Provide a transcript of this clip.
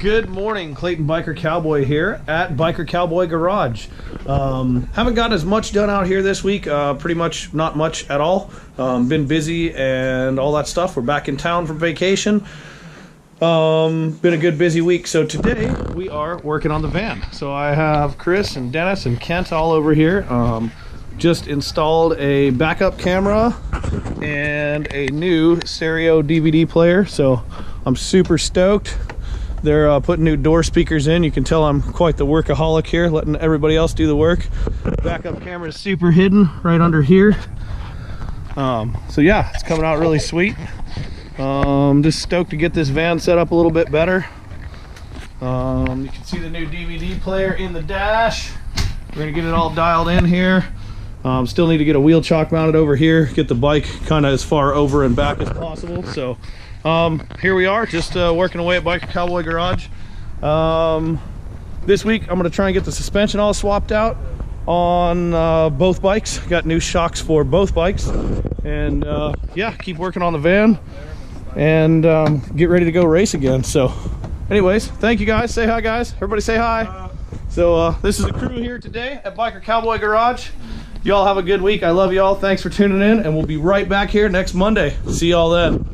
Good morning, Clayton Biker Cowboy here at Biker Cowboy Garage. Haven't got as much done out here this week, pretty much not much at all. Been busy and all that stuff. We're back in town for vacation. Been a good busy week. So today we are working on the van. So I have Chris and Dennis and Kent all over here. Just installed a backup camera and a new stereo DVD player. So I'm super stoked. They're putting new door speakers in. You can tell I'm quite the workaholic here, letting everybody else do the work. Backup camera is super hidden right under here. So yeah, it's coming out really sweet. Just stoked to get this van set up a little bit better. You can see the new DVD player in the dash. We're gonna get it all dialed in here. Still need to get a wheel chock mounted over here, get the bike kind of as far over and back as possible. So here we are, just working away at Biker Cowboy Garage. This week I'm going to try and get the suspension all swapped out on both bikes. Got new shocks for both bikes, and yeah, keep working on the van and get ready to go race again. So anyways, thank you guys. Say hi, guys. Everybody say hi. So this is the crew here today at Biker Cowboy Garage. Y'all have a good week. I love y'all. Thanks for tuning in, and we'll be right back here next Monday. See y'all then.